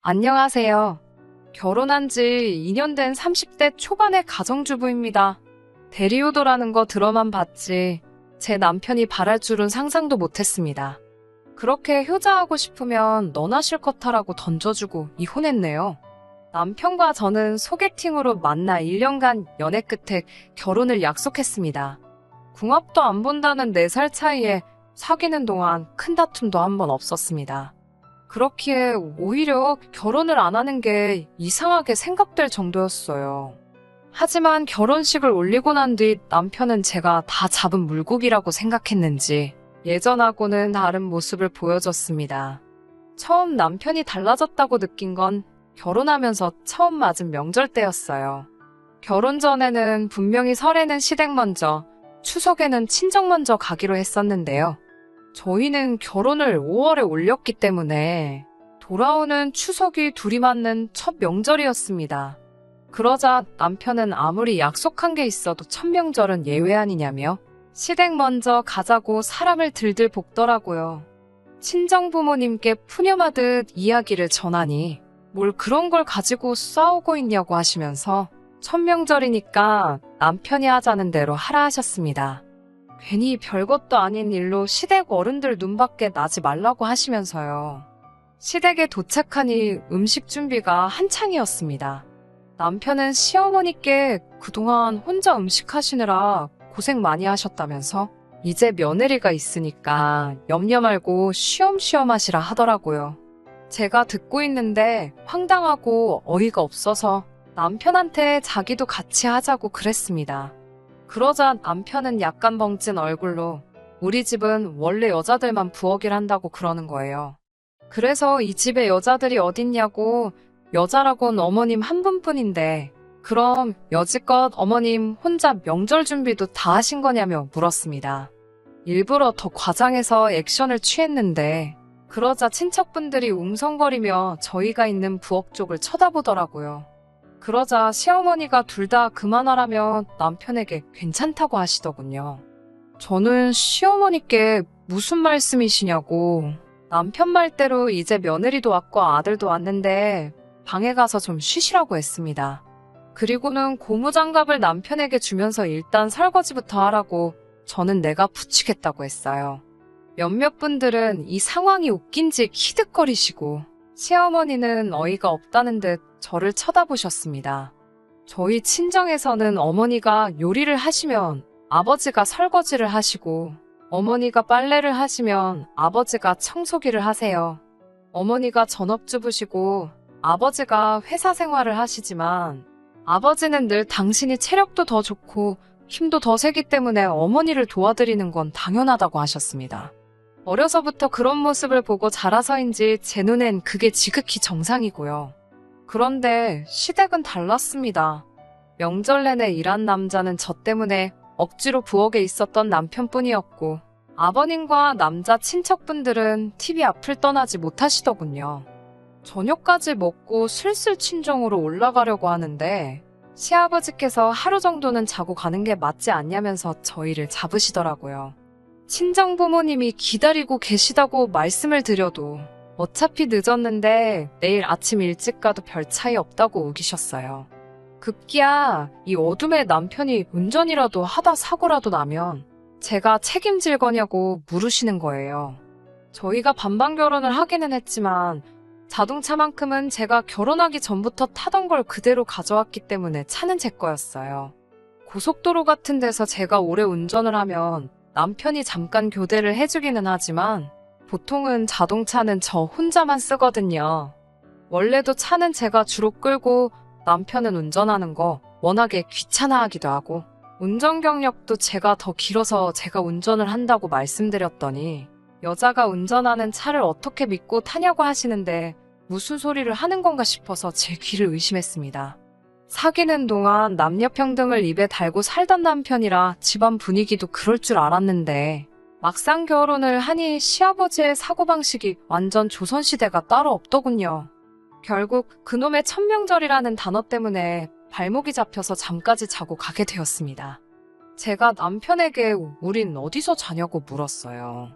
안녕하세요. 결혼한 지 2년 된 30대 초반의 가정주부입니다. 대리효도라는 거 들어만 봤지 제 남편이 바랄 줄은 상상도 못했습니다. 그렇게 효자하고 싶으면 너나 실컷 하라고 던져주고 이혼했네요. 남편과 저는 소개팅으로 만나 1년간 연애 끝에 결혼을 약속했습니다. 궁합도 안 본다는 4살 차이에 사귀는 동안 큰 다툼도 한 번 없었습니다. 그렇기에 오히려 결혼을 안 하는 게 이상하게 생각될 정도였어요. 하지만 결혼식을 올리고 난 뒤 남편은 제가 다 잡은 물고기라고 생각했는지 예전하고는 다른 모습을 보여줬습니다. 처음 남편이 달라졌다고 느낀 건 결혼하면서 처음 맞은 명절 때였어요. 결혼 전에는 분명히 설에는 시댁 먼저, 추석에는 친정 먼저 가기로 했었는데요. 저희는 결혼을 5월에 올렸기 때문에 돌아오는 추석이 둘이 맞는 첫 명절이었습니다. 그러자 남편은 아무리 약속한 게 있어도 첫 명절은 예외 아니냐며 시댁 먼저 가자고 사람을 들들 볶더라고요. 친정 부모님께 푸념하듯 이야기를 전하니 뭘 그런 걸 가지고 싸우고 있냐고 하시면서 첫 명절이니까 남편이 하자는 대로 하라 하셨습니다. 괜히 별것도 아닌 일로 시댁 어른들 눈밖에 나지 말라고 하시면서요. 시댁에 도착하니 음식 준비가 한창이었습니다. 남편은 시어머니께 그동안 혼자 음식 하시느라 고생 많이 하셨다면서 이제 며느리가 있으니까 염려 말고 쉬엄쉬엄 하시라 하더라고요. 제가 듣고 있는데 황당하고 어이가 없어서 남편한테 자기도 같이 하자고 그랬습니다. 그러자 남편은 약간 벙찐 얼굴로 우리 집은 원래 여자들만 부엌일 한다고 그러는 거예요. 그래서 이 집에 여자들이 어딨냐고 여자라곤 어머님 한 분뿐인데 그럼 여지껏 어머님 혼자 명절 준비도 다 하신 거냐며 물었습니다. 일부러 더 과장해서 액션을 취했는데 그러자 친척분들이 웅성거리며 저희가 있는 부엌 쪽을 쳐다보더라고요. 그러자 시어머니가 둘 다 그만하라며 남편에게 괜찮다고 하시더군요. 저는 시어머니께 무슨 말씀이시냐고 남편 말대로 이제 며느리도 왔고 아들도 왔는데 방에 가서 좀 쉬시라고 했습니다. 그리고는 고무장갑을 남편에게 주면서 일단 설거지부터 하라고 저는 내가 붙이겠다고 했어요. 몇몇 분들은 이 상황이 웃긴지 키득거리시고 시어머니는 어이가 없다는 듯 저를 쳐다보셨습니다. 저희 친정에서는 어머니가 요리를 하시면 아버지가 설거지를 하시고 어머니가 빨래를 하시면 아버지가 청소기를 하세요. 어머니가 전업주부시고 아버지가 회사 생활을 하시지만 아버지는 늘 당신이 체력도 더 좋고 힘도 더 세기 때문에 어머니를 도와드리는 건 당연하다고 하셨습니다. 어려서부터 그런 모습을 보고 자라서인지 제 눈엔 그게 지극히 정상이고요. 그런데 시댁은 달랐습니다. 명절 내내 일한 남자는 저 때문에 억지로 부엌에 있었던 남편뿐이었고 아버님과 남자 친척분들은 TV 앞을 떠나지 못하시더군요. 저녁까지 먹고 슬슬 친정으로 올라가려고 하는데 시아버지께서 하루 정도는 자고 가는 게 맞지 않냐면서 저희를 잡으시더라고요. 친정 부모님이 기다리고 계시다고 말씀을 드려도 어차피 늦었는데 내일 아침 일찍 가도 별 차이 없다고 우기셨어요. 급기야 이 어둠에 남편이 운전이라도 하다 사고라도 나면 제가 책임질 거냐고 물으시는 거예요. 저희가 반반 결혼을 하기는 했지만 자동차만큼은 제가 결혼하기 전부터 타던 걸 그대로 가져왔기 때문에 차는 제 거였어요. 고속도로 같은 데서 제가 오래 운전을 하면 남편이 잠깐 교대를 해주기는 하지만 보통은 자동차는 저 혼자만 쓰거든요. 원래도 차는 제가 주로 끌고 남편은 운전하는 거 워낙에 귀찮아하기도 하고 운전 경력도 제가 더 길어서 제가 운전을 한다고 말씀드렸더니 여자가 운전하는 차를 어떻게 믿고 타냐고 하시는데 무슨 소리를 하는 건가 싶어서 제 귀를 의심했습니다. 사귀는 동안 남녀평등을 입에 달고 살던 남편이라 집안 분위기도 그럴 줄 알았는데 막상 결혼을 하니 시아버지의 사고방식이 완전 조선시대가 따로 없더군요. 결국 그놈의 천명절이라는 단어 때문에 발목이 잡혀서 잠까지 자고 가게 되었습니다. 제가 남편에게 우린 어디서 자냐고 물었어요.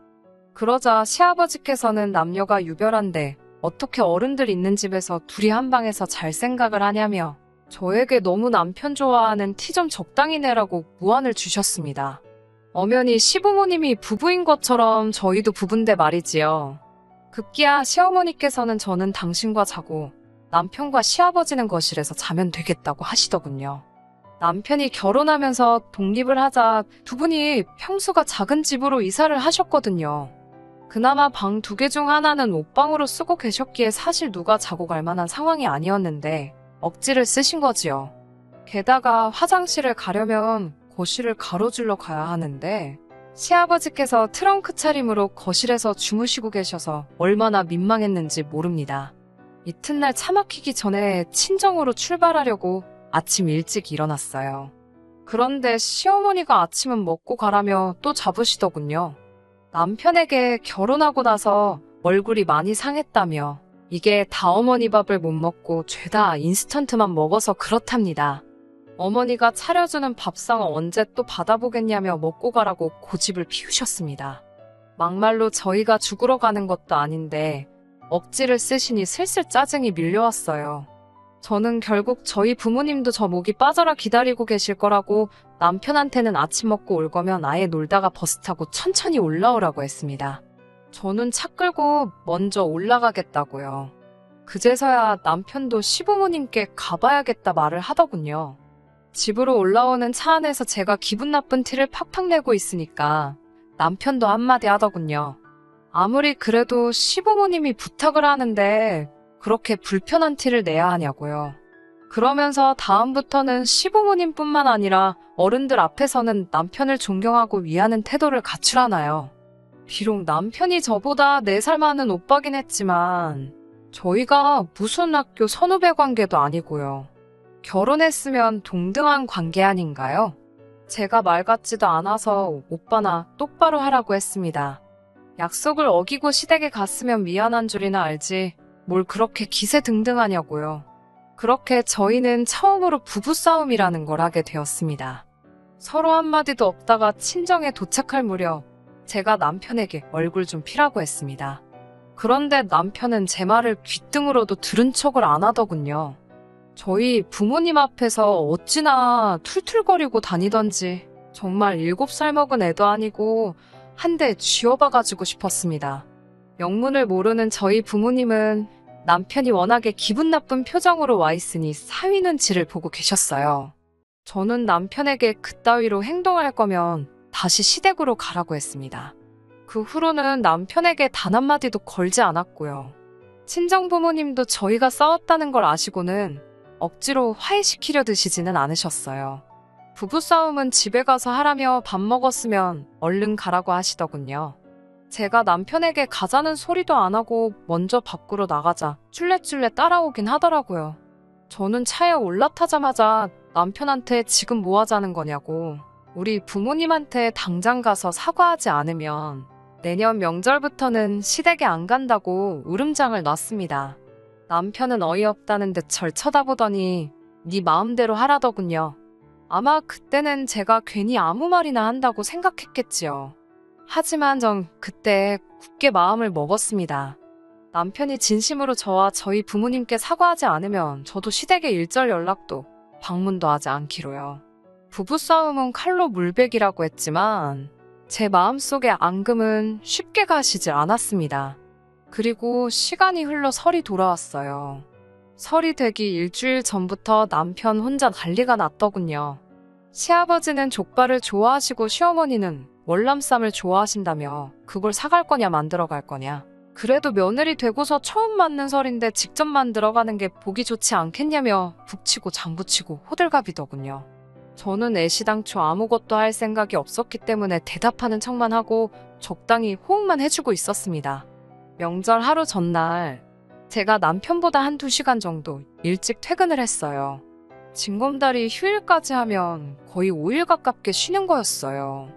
그러자 시아버지께서는 남녀가 유별한데 어떻게 어른들 있는 집에서 둘이 한 방에서 잘 생각을 하냐며 저에게 너무 남편 좋아하는 티 좀 적당히 내라고 무안을 주셨습니다. 엄연히 시부모님이 부부인 것처럼 저희도 부부인데 말이지요. 급기야 시어머니께서는 저는 당신과 자고 남편과 시아버지는 거실에서 자면 되겠다고 하시더군요. 남편이 결혼하면서 독립을 하자 두 분이 평수가 작은 집으로 이사를 하셨거든요. 그나마 방 2개 중 하나는 옷방으로 쓰고 계셨기에 사실 누가 자고 갈 만한 상황이 아니었는데 억지를 쓰신 거지요. 게다가 화장실을 가려면 거실을 가로질러 가야 하는데 시아버지께서 트렁크 차림으로 거실에서 주무시고 계셔서 얼마나 민망했는지 모릅니다. 이튿날 차 막히기 전에 친정으로 출발하려고 아침 일찍 일어났어요. 그런데 시어머니가 아침은 먹고 가라며 또 잡으시더군요. 남편에게 결혼하고 나서 얼굴이 많이 상했다며 이게 다 어머니 밥을 못 먹고 죄다 인스턴트만 먹어서 그렇답니다. 어머니가 차려주는 밥상을 언제 또 받아보겠냐며 먹고 가라고 고집을 피우셨습니다. 막말로 저희가 죽으러 가는 것도 아닌데 억지를 쓰시니 슬슬 짜증이 밀려왔어요. 저는 결국 저희 부모님도 저 목이 빠져라 기다리고 계실 거라고 남편한테는 아침 먹고 올 거면 아예 놀다가 버스 타고 천천히 올라오라고 했습니다. 저는 차 끌고 먼저 올라가겠다고요. 그제서야 남편도 시부모님께 가봐야겠다 말을 하더군요. 집으로 올라오는 차 안에서 제가 기분 나쁜 티를 팍팍 내고 있으니까 남편도 한마디 하더군요. 아무리 그래도 시부모님이 부탁을 하는데 그렇게 불편한 티를 내야 하냐고요. 그러면서 다음부터는 시부모님뿐만 아니라 어른들 앞에서는 남편을 존경하고 위하는 태도를 갖추라나요. 비록 남편이 저보다 4살 많은 오빠긴 했지만 저희가 무슨 학교 선후배 관계도 아니고요. 결혼했으면 동등한 관계 아닌가요? 제가 말 같지도 않아서 오빠나 똑바로 하라고 했습니다. 약속을 어기고 시댁에 갔으면 미안한 줄이나 알지 뭘 그렇게 기세등등하냐고요. 그렇게 저희는 처음으로 부부싸움이라는 걸 하게 되었습니다. 서로 한마디도 없다가 친정에 도착할 무렵 제가 남편에게 얼굴 좀 피라고 했습니다. 그런데 남편은 제 말을 귓등으로도 들은 척을 안 하더군요. 저희 부모님 앞에서 어찌나 툴툴거리고 다니던지 정말 7살 먹은 애도 아니고 한 대 쥐어박아주고 싶었습니다. 영문을 모르는 저희 부모님은 남편이 워낙에 기분 나쁜 표정으로 와 있으니 사위 눈치를 보고 계셨어요. 저는 남편에게 그따위로 행동할 거면 다시 시댁으로 가라고 했습니다. 그 후로는 남편에게 단 한마디도 걸지 않았고요. 친정 부모님도 저희가 싸웠다는 걸 아시고는 억지로 화해시키려 드시지는 않으셨어요. 부부싸움은 집에 가서 하라며 밥 먹었으면 얼른 가라고 하시더군요. 제가 남편에게 가자는 소리도 안 하고 먼저 밖으로 나가자 쫄래쫄래 따라오긴 하더라고요. 저는 차에 올라타자마자 남편한테 지금 뭐 하자는 거냐고 우리 부모님한테 당장 가서 사과하지 않으면 내년 명절부터는 시댁에 안 간다고 울음장을 놨습니다. 남편은 어이없다는 듯 절 쳐다보더니 네 마음대로 하라더군요. 아마 그때는 제가 괜히 아무 말이나 한다고 생각했겠지요. 하지만 전 그때 굳게 마음을 먹었습니다. 남편이 진심으로 저와 저희 부모님께 사과하지 않으면 저도 시댁에 일절 연락도 방문도 하지 않기로요. 부부싸움은 칼로 물베기라고 했지만 제 마음속의 앙금은 쉽게 가시질 않았습니다. 그리고 시간이 흘러 설이 돌아왔어요. 설이 되기 일주일 전부터 남편 혼자 난리가 났더군요. 시아버지는 족발을 좋아하시고 시어머니는 월남쌈을 좋아하신다며 그걸 사갈 거냐 만들어 갈 거냐. 그래도 며느리 되고서 처음 맞는 설인데 직접 만들어가는 게 보기 좋지 않겠냐며 북치고 장구치고 호들갑이더군요. 저는 애시당초 아무것도 할 생각이 없었기 때문에 대답하는 척만 하고 적당히 호응만 해주고 있었습니다. 명절 하루 전날 제가 남편보다 한두 시간 정도 일찍 퇴근을 했어요. 징검다리 휴일까지 하면 거의 5일 가깝게 쉬는 거였어요.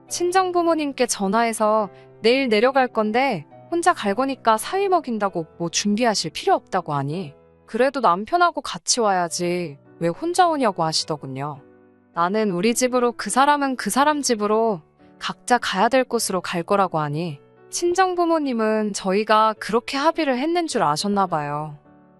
친정 부모님께 전화해서 내일 내려갈 건데 혼자 갈 거니까 사위 먹인다고 뭐 준비하실 필요 없다고 하니 그래도 남편하고 같이 와야지 왜 혼자 오냐고 하시더군요. 나는 우리 집으로 그 사람은 그 사람 집으로 각자 가야 될 곳으로 갈 거라고 하니 친정 부모님은 저희가 그렇게 합의를 했는 줄 아셨나 봐요.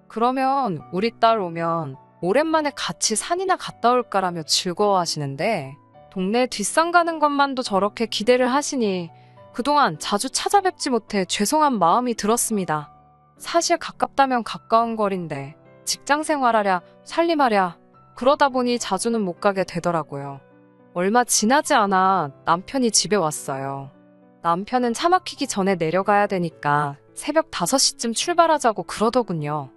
그러면 우리 딸 오면 오랜만에 같이 산이나 갔다 올까라며 즐거워하시는데 동네 뒷산 가는 것만도 저렇게 기대를 하시니 그동안 자주 찾아뵙지 못해 죄송한 마음이 들었습니다. 사실 가깝다면 가까운 거리인데 직장 생활하랴 살림하랴 그러다 보니 자주는 못 가게 되더라고요. 얼마 지나지 않아 남편이 집에 왔어요. 남편은 차 막히기 전에 내려가야 되니까 새벽 5시쯤 출발하자고 그러더군요.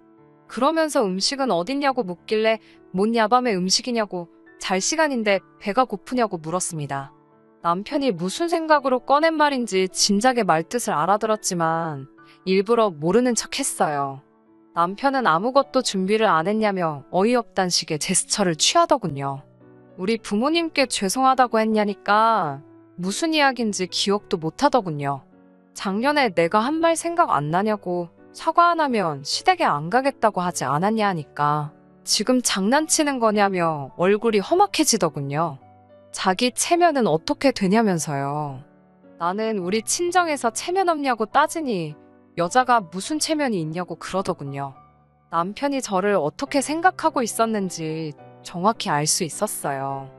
그러면서 음식은 어딨냐고 묻길래 뭔 야밤에 음식이냐고 잘 시간인데 배가 고프냐고 물었습니다. 남편이 무슨 생각으로 꺼낸 말인지 진작에 말뜻을 알아들었지만 일부러 모르는 척 했어요. 남편은 아무것도 준비를 안 했냐며 어이없단 식의 제스처를 취하더군요. 우리 부모님께 죄송하다고 했냐니까 무슨 이야기인지 기억도 못 하더군요. 작년에 내가 한 말 생각 안 나냐고 사과 안 하면 시댁에 안 가겠다고 하지 않았냐 하니까 지금 장난치는 거냐며 얼굴이 험악해지더군요. 자기 체면은 어떻게 되냐면서요. 나는 우리 친정에서 체면 없냐고 따지니 여자가 무슨 체면이 있냐고 그러더군요. 남편이 저를 어떻게 생각하고 있었는지 정확히 알 수 있었어요.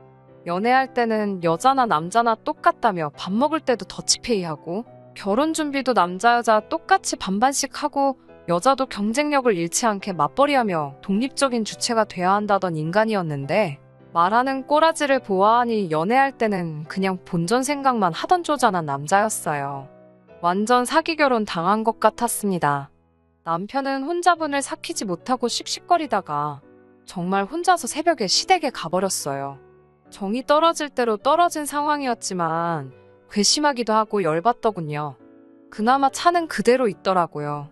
연애할 때는 여자나 남자나 똑같다며 밥 먹을 때도 더치페이하고 결혼 준비도 남자 여자 똑같이 반반씩 하고 여자도 경쟁력을 잃지 않게 맞벌이하며 독립적인 주체가 돼야 한다던 인간이었는데 말하는 꼬라지를 보아하니 연애할 때는 그냥 본전 생각만 하던 쪼잔한 남자였어요. 완전 사기 결혼 당한 것 같았습니다. 남편은 혼자분을 삭히지 못하고 씩씩거리다가 정말 혼자서 새벽에 시댁에 가버렸어요. 정이 떨어질 대로 떨어진 상황이었지만 괘씸하기도 하고 열받더군요. 그나마 차는 그대로 있더라고요.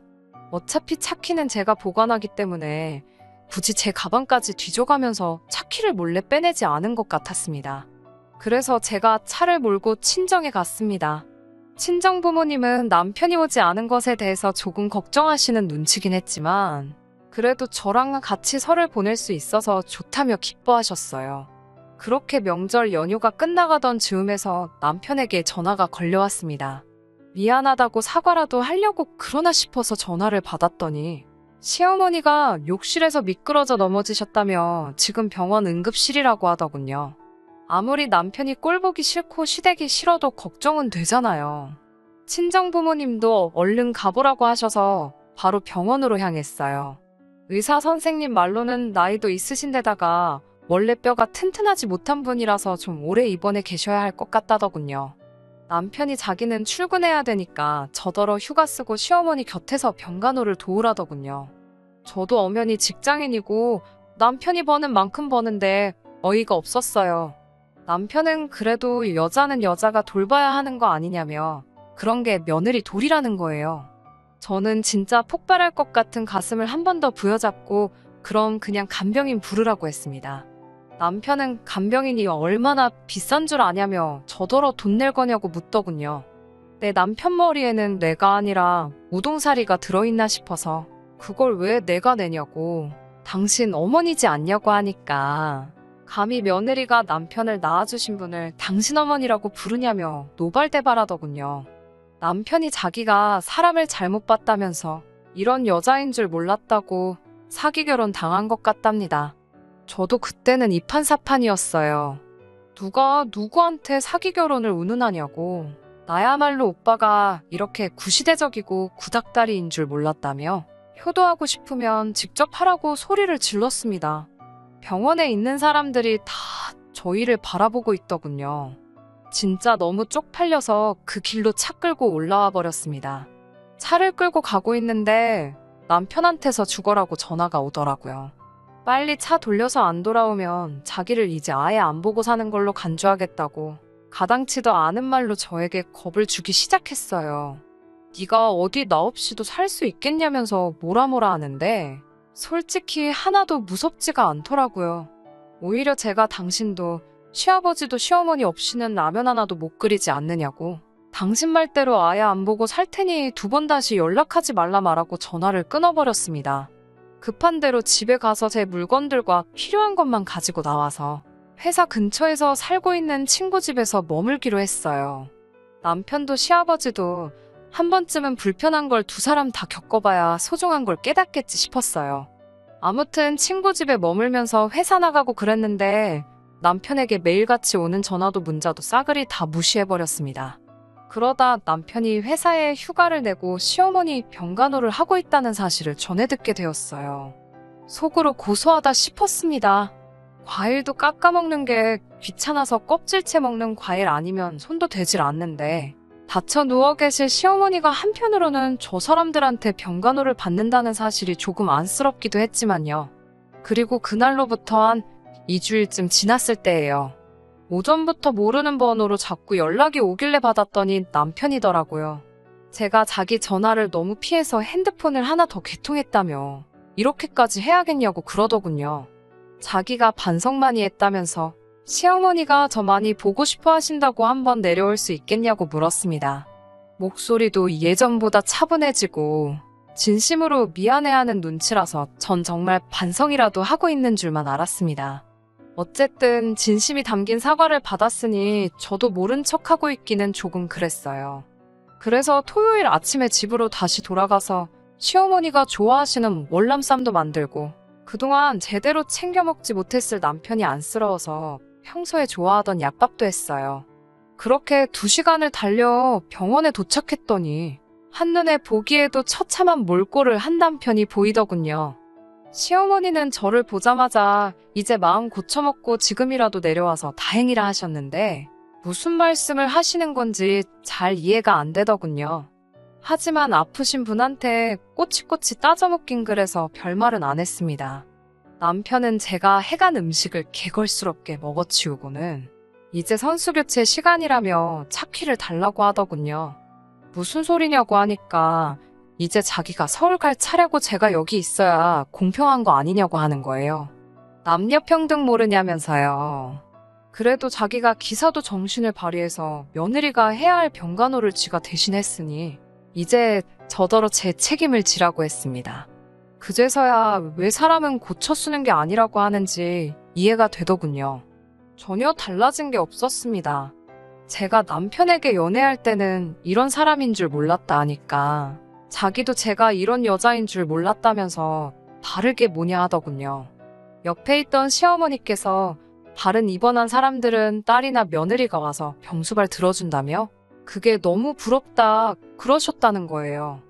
어차피 차키는 제가 보관하기 때문에 굳이 제 가방까지 뒤져가면서 차키를 몰래 빼내지 않은 것 같았습니다. 그래서 제가 차를 몰고 친정에 갔습니다. 친정 부모님은 남편이 오지 않은 것에 대해서 조금 걱정하시는 눈치긴 했지만 그래도 저랑 같이 설을 보낼 수 있어서 좋다며 기뻐하셨어요. 그렇게 명절 연휴가 끝나가던 즈음에서 남편에게 전화가 걸려왔습니다. 미안하다고 사과라도 하려고 그러나 싶어서 전화를 받았더니 시어머니가 욕실에서 미끄러져 넘어지셨다며 지금 병원 응급실이라고 하더군요. 아무리 남편이 꼴보기 싫고 시댁이 싫어도 걱정은 되잖아요. 친정 부모님도 얼른 가보라고 하셔서 바로 병원으로 향했어요. 의사 선생님 말로는 나이도 있으신데다가 원래 뼈가 튼튼하지 못한 분이라서 좀 오래 입원해 계셔야 할 것 같다더군요. 남편이 자기는 출근해야 되니까 저더러 휴가 쓰고 시어머니 곁에서 병간호를 도우라더군요. 저도 엄연히 직장인이고 남편이 버는 만큼 버는데 어이가 없었어요. 남편은 그래도 여자는 여자가 돌봐야 하는 거 아니냐며 그런 게 며느리 도리라는 거예요. 저는 진짜 폭발할 것 같은 가슴을 한 번 더 부여잡고 그럼 그냥 간병인 부르라고 했습니다. 남편은 간병인이 얼마나 비싼 줄 아냐며 저더러 돈 낼 거냐고 묻더군요. 내 남편 머리에는 뇌가 아니라 우동사리가 들어있나 싶어서 그걸 왜 내가 내냐고 당신 어머니지 않냐고 하니까 감히 며느리가 남편을 낳아주신 분을 당신 어머니라고 부르냐며 노발대발하더군요. 남편이 자기가 사람을 잘못 봤다면서 이런 여자인 줄 몰랐다고 사기 결혼 당한 것 같답니다. 저도 그때는 이판사판이었어요. 누가 누구한테 사기 결혼을 운운하냐고. 나야말로 오빠가 이렇게 구시대적이고 구닥다리인 줄 몰랐다며 효도하고 싶으면 직접 하라고 소리를 질렀습니다. 병원에 있는 사람들이 다 저희를 바라보고 있더군요. 진짜 너무 쪽팔려서 그 길로 차 끌고 올라와 버렸습니다. 차를 끌고 가고 있는데 남편한테서 죽어라고 전화가 오더라고요. 빨리 차 돌려서 안 돌아오면 자기를 이제 아예 안 보고 사는 걸로 간주하겠다고 가당치도 않은 말로 저에게 겁을 주기 시작했어요. 네가 어디 나 없이도 살 수 있겠냐면서 뭐라 하는데 솔직히 하나도 무섭지가 않더라고요. 오히려 제가 당신도 시아버지도 시어머니 없이는 라면 하나도 못 끓이지 않느냐고 당신 말대로 아예 안 보고 살 테니 2번 다시 연락하지 말라 말하고 전화를 끊어버렸습니다. 급한 대로 집에 가서 제 물건들과 필요한 것만 가지고 나와서 회사 근처에서 살고 있는 친구 집에서 머물기로 했어요. 남편도 시아버지도 한 번쯤은 불편한 걸 두 사람 다 겪어봐야 소중한 걸 깨닫겠지 싶었어요. 아무튼 친구 집에 머물면서 회사 나가고 그랬는데 남편에게 매일같이 오는 전화도 문자도 싸그리 다 무시해버렸습니다. 그러다 남편이 회사에 휴가를 내고 시어머니 병간호를 하고 있다는 사실을 전해 듣게 되었어요. 속으로 고소하다 싶었습니다. 과일도 깎아먹는 게 귀찮아서 껍질째 먹는 과일 아니면 손도 대질 않는데 다쳐 누워 계실 시어머니가 한편으로는 저 사람들한테 병간호를 받는다는 사실이 조금 안쓰럽기도 했지만요. 그리고 그날로부터 한 2주일쯤 지났을 때예요. 오전부터 모르는 번호로 자꾸 연락이 오길래 받았더니 남편이더라고요. 제가 자기 전화를 너무 피해서 핸드폰을 하나 더 개통했다며 이렇게까지 해야겠냐고 그러더군요. 자기가 반성 많이 했다면서 시어머니가 저 많이 보고 싶어 하신다고 한번 내려올 수 있겠냐고 물었습니다. 목소리도 예전보다 차분해지고 진심으로 미안해하는 눈치라서 전 정말 반성이라도 하고 있는 줄만 알았습니다. 어쨌든 진심이 담긴 사과를 받았으니 저도 모른 척하고 있기는 조금 그랬어요. 그래서 토요일 아침에 집으로 다시 돌아가서 시어머니가 좋아하시는 월남쌈도 만들고 그동안 제대로 챙겨 먹지 못했을 남편이 안쓰러워서 평소에 좋아하던 약밥도 했어요. 그렇게 2시간을 달려 병원에 도착했더니 한눈에 보기에도 처참한 몰골을 한 남편이 보이더군요. 시어머니는 저를 보자마자 이제 마음 고쳐먹고 지금이라도 내려와서 다행이라 하셨는데 무슨 말씀을 하시는 건지 잘 이해가 안 되더군요. 하지만 아프신 분한테 꼬치꼬치 따져먹긴 그래서 별말은 안 했습니다. 남편은 제가 해간 음식을 개걸스럽게 먹어치우고는 이제 선수교체 시간이라며 차키를 달라고 하더군요. 무슨 소리냐고 하니까 이제 자기가 서울 갈 차례고 제가 여기 있어야 공평한 거 아니냐고 하는 거예요. 남녀평등 모르냐면서요. 그래도 자기가 기사도 정신을 발휘해서 며느리가 해야 할 병간호를 지가 대신했으니 이제 저더러 제 책임을 지라고 했습니다. 그제서야 왜 사람은 고쳐 쓰는 게 아니라고 하는지 이해가 되더군요. 전혀 달라진 게 없었습니다. 제가 남편에게 연애할 때는 이런 사람인 줄 몰랐다 하니까 자기도 제가 이런 여자인 줄 몰랐다면서 다르게 뭐냐 하더군요. 옆에 있던 시어머니께서 다른 입원한 사람들은 딸이나 며느리가 와서 병수발 들어준다며 그게 너무 부럽다 그러셨다는 거예요.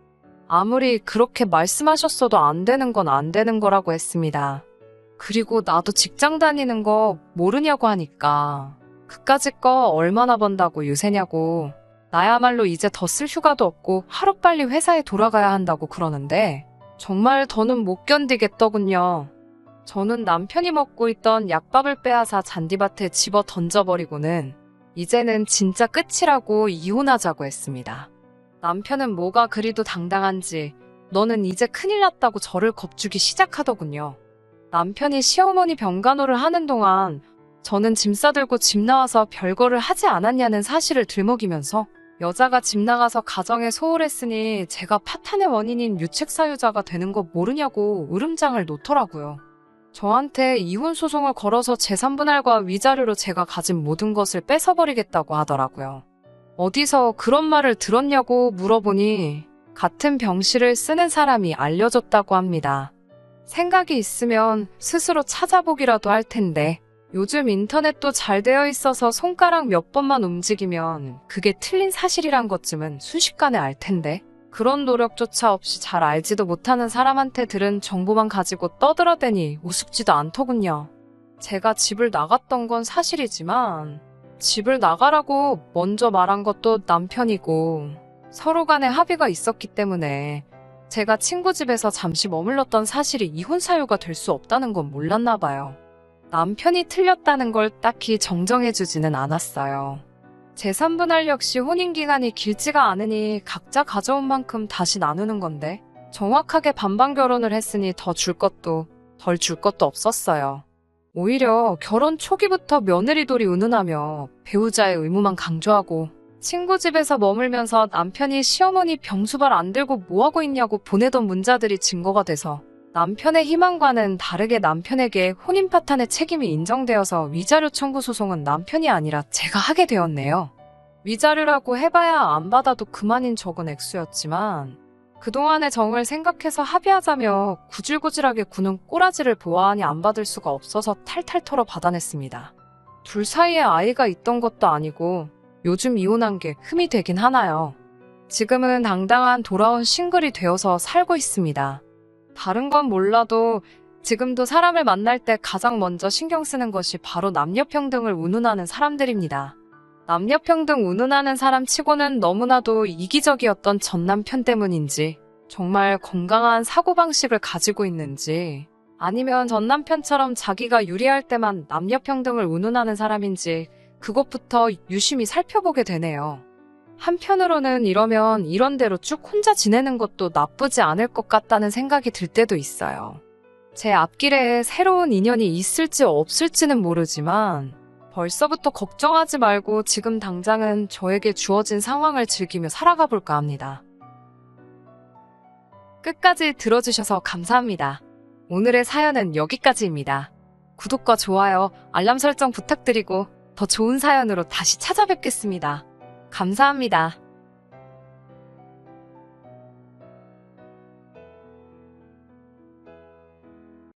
아무리 그렇게 말씀하셨어도 안 되는 건 안 되는 거라고 했습니다. 그리고 나도 직장 다니는 거 모르냐고 하니까 그까짓 거 얼마나 번다고 유세냐고 나야말로 이제 더 쓸 휴가도 없고 하루빨리 회사에 돌아가야 한다고 그러는데 정말 더는 못 견디겠더군요. 저는 남편이 먹고 있던 약밥을 빼앗아 잔디밭에 집어 던져버리고는 이제는 진짜 끝이라고 이혼하자고 했습니다. 남편은 뭐가 그리도 당당한지 너는 이제 큰일 났다고 저를 겁주기 시작하더군요. 남편이 시어머니 병간호를 하는 동안 저는 짐 싸들고 집 나와서 별거를 하지 않았냐는 사실을 들먹이면서 여자가 집 나가서 가정에 소홀했으니 제가 파탄의 원인인 유책사유자가 되는 거 모르냐고 으름장을 놓더라고요. 저한테 이혼 소송을 걸어서 재산분할과 위자료로 제가 가진 모든 것을 뺏어버리겠다고 하더라고요. 어디서 그런 말을 들었냐고 물어보니 같은 병실을 쓰는 사람이 알려줬다고 합니다. 생각이 있으면 스스로 찾아보기라도 할 텐데 요즘 인터넷도 잘 되어 있어서 손가락 몇 번만 움직이면 그게 틀린 사실이란 것쯤은 순식간에 알 텐데 그런 노력조차 없이 잘 알지도 못하는 사람한테 들은 정보만 가지고 떠들어대니 우습지도 않더군요. 제가 집을 나갔던 건 사실이지만 집을 나가라고 먼저 말한 것도 남편이고 서로 간에 합의가 있었기 때문에 제가 친구 집에서 잠시 머물렀던 사실이 이혼 사유가 될 수 없다는 건 몰랐나 봐요. 남편이 틀렸다는 걸 딱히 정정해주지는 않았어요. 재산분할 역시 혼인기간이 길지가 않으니 각자 가져온 만큼 다시 나누는 건데 정확하게 반반 결혼을 했으니 더 줄 것도 덜 줄 것도 없었어요. 오히려 결혼 초기부터 며느리돌이 운운하며 배우자의 의무만 강조하고 친구 집에서 머물면서 남편이 시어머니 병수발 안 들고 뭐하고 있냐고 보내던 문자들이 증거가 돼서 남편의 희망과는 다르게 남편에게 혼인 파탄의 책임이 인정되어서 위자료 청구 소송은 남편이 아니라 제가 하게 되었네요. 위자료라고 해봐야 안 받아도 그만인 적은 액수였지만 그동안의 정을 생각해서 합의하자며 구질구질하게 구는 꼬라지를 보아하니 안 받을 수가 없어서 탈탈 털어 받아냈습니다. 둘 사이에 아이가 있던 것도 아니고 요즘 이혼한 게 흠이 되긴 하나요. 지금은 당당한 돌아온 싱글이 되어서 살고 있습니다. 다른 건 몰라도 지금도 사람을 만날 때 가장 먼저 신경 쓰는 것이 바로 남녀평등을 운운하는 사람들입니다. 남녀평등 운운하는 사람 치고는 너무나도 이기적이었던 전 남편 때문인지 정말 건강한 사고방식을 가지고 있는지 아니면 전 남편처럼 자기가 유리할 때만 남녀평등을 운운하는 사람인지 그것부터 유심히 살펴보게 되네요. 한편으로는 이러면 이런 대로 쭉 혼자 지내는 것도 나쁘지 않을 것 같다는 생각이 들 때도 있어요. 제 앞길에 새로운 인연이 있을지 없을지는 모르지만 벌써부터 걱정하지 말고 지금 당장은 저에게 주어진 상황을 즐기며 살아가 볼까 합니다. 끝까지 들어주셔서 감사합니다. 오늘의 사연은 여기까지입니다. 구독과 좋아요, 알람 설정 부탁드리고 더 좋은 사연으로 다시 찾아뵙겠습니다. 감사합니다.